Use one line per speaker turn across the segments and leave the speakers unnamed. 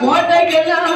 கோட்டைக்கெல்லாம்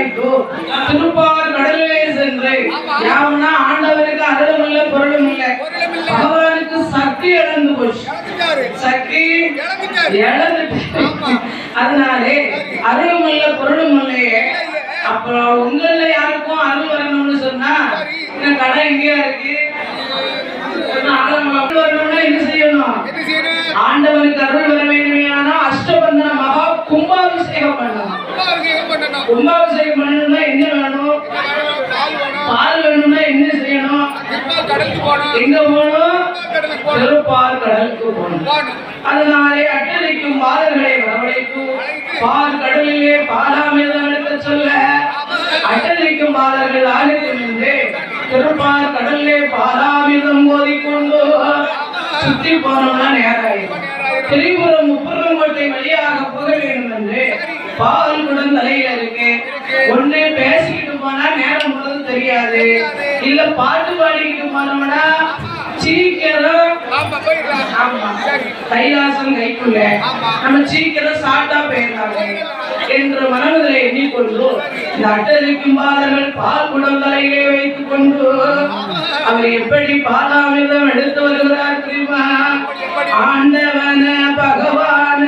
வரவழைத்து திருப்பார் கடலிலே சென்று யாவனா ஆண்டவருக்கு அருளும் இல்லை பொருளும் இல்லை, பகவானுக்கு சக்தி இழந்து போச்சு, சக்தி இழந்துட்டு, அதனாலே அருளும் இல்லை பொருளும் இல்லையே. அப்புறம் உங்கள யாருக்கும் அருள் வரணும்னு சொன்னா இந்த கடை எங்கேயா இருக்கு, வரணும்னா என்ன செய்யணும்? ஆண்டவனுக்கு அருள் வர வேண்டுமையானா அஷ்டபந்தன மகா கும்பாபிஷேகம் பண்ணணும். கும்பாபிஷேகம் பண்ணணும்னா என்ன வேணும்? பால் வேணும்னா என்ன செய்யணும்? எங்க போகணும்? திருப்பார் கடலுக்கு போகணும். அதனாலே அட்டளிக்கும் பாலர்களை வரவழைத்து பால் கடலிலே பாலாமிர்தம் எடுக்க சொல்ல அட்டளிக்கும் பாலர்கள் ஆலயத்தில் நின்று திருப்பார் கடலிலே பாலாமிர்தம் ஓதிக்கொண்டு சுற்றி போனோம்னா நேரம் ஆயிடும். திரிபுரம் முப்புறங்கோட்டை வழியாக போக வேண்டும் என்று பால் குடம் தலையில இருக்கு. ஒண்ணு பேசிக்கிட்டு போனா நேரம் போறது தெரியாது, இல்ல பாட்டு பாடிக்கிட்டு போனோம்னா சீக்கிரம் கைலாசம் கைக்குள்ள நம்ம சீக்கிரம் சாட்டா போயிடலாங்க என்ற மனதில் எண்ணிக்கொண்டு இந்த அட்டளிக்கும் பாலர்கள் பால் குடம் தலையிலே வைத்துக் கொண்டு அவர் எப்படி பாலாமிர்தம் எடுத்து வருகிறார் தெரியுமா? ஆண்டவன பகவான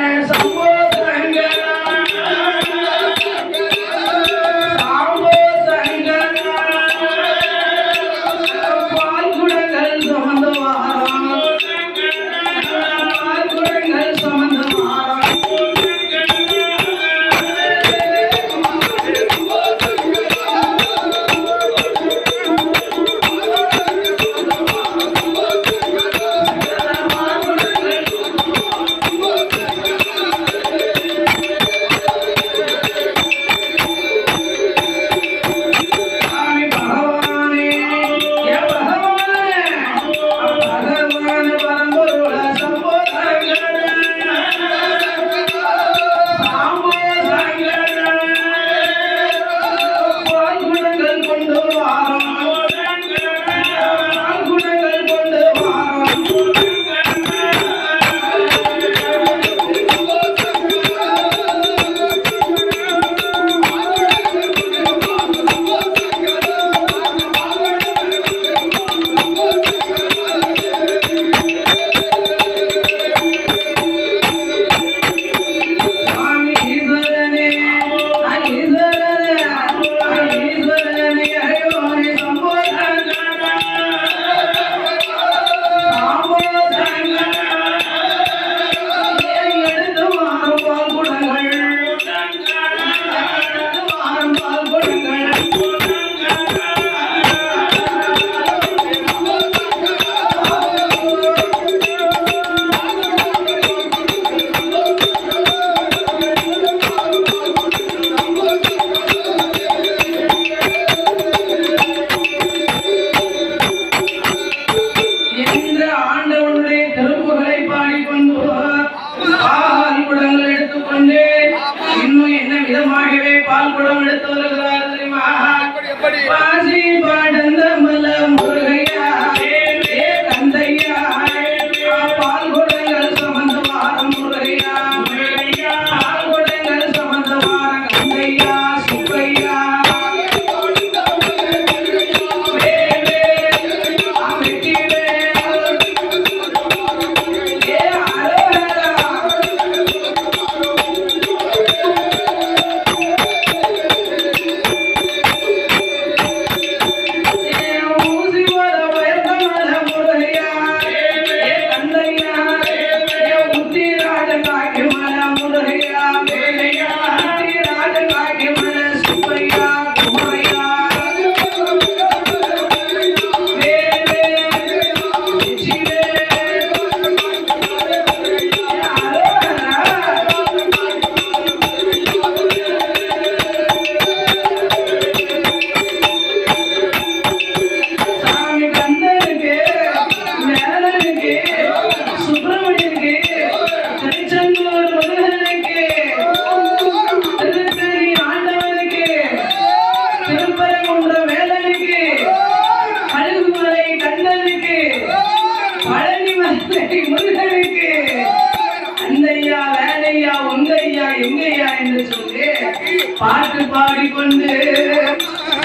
பாட்டு பாடிக்கொண்டு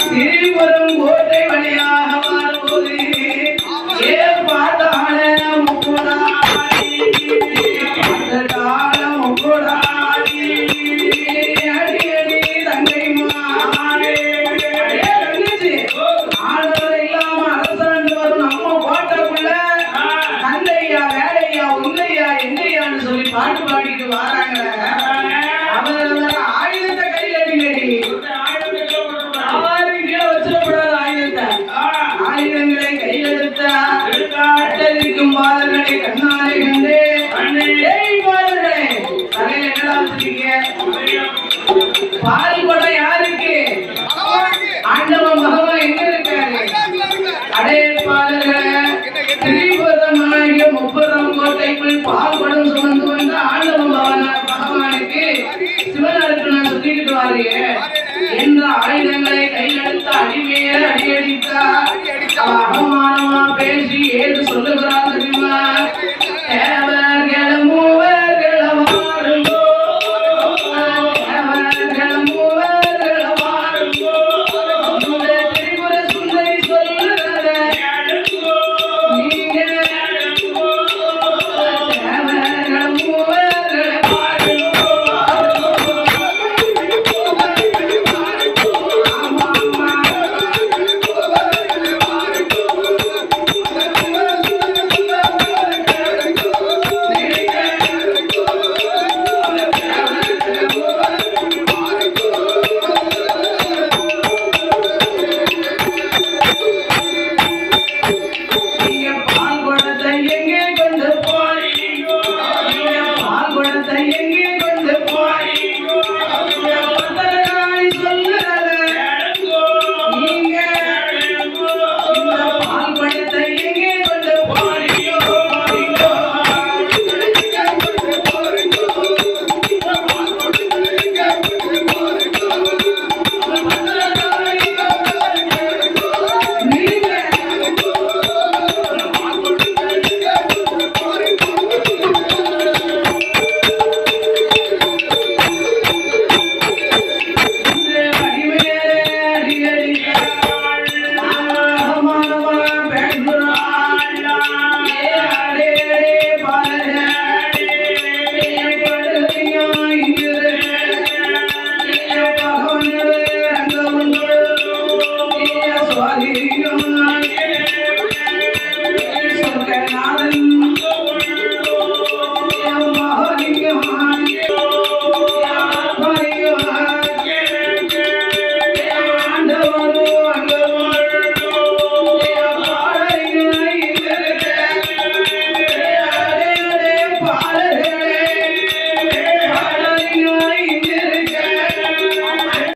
திரிபுரம் கோட்டை வழியாக வரும்போது ஏ பாட்டான முக்குடாடி முக்குடாடி அடி அடி தங்கை மாறே தங்கச்சி ஆண்டவர் இல்லாம அரசாண்டு வரும் நம்ம கோட்டைக்குள்ள தந்தையா வேலையா உன்னையா என்னையான்னு சொல்லி பாட்டு பாடிட்டு வராங்க. அவர் ஆயுதத்தை கையில் அடிங்கடி கீழே வச்சிடக்கூடாது. ஆயுதங்களை கையில் எடுத்தடிக்கும் பாதர்களை கண்ணாலே கண்டு பாதர்களே தலையில என்னடா வச்சிருக்கீங்க? பால் குடம் யாருக்கு? ஆண்டவன் பகவான் எங்க இருக்காரு? அடையப்பாளர்களே திரிபுரமாகிய முப்புறம் கோட்டைக்குள் பால் குடம் சுமந்து வந்த ஆண்டவன் பகவானுக்கு சிவனருக்கு நான் சொல்லிக்கிட்டு வாரியே என்ற ஆயுதங்களை கையில் எடுத்து அடிமையே அடியடித்தார். அவமானமா பேசி ஏது சொல்ல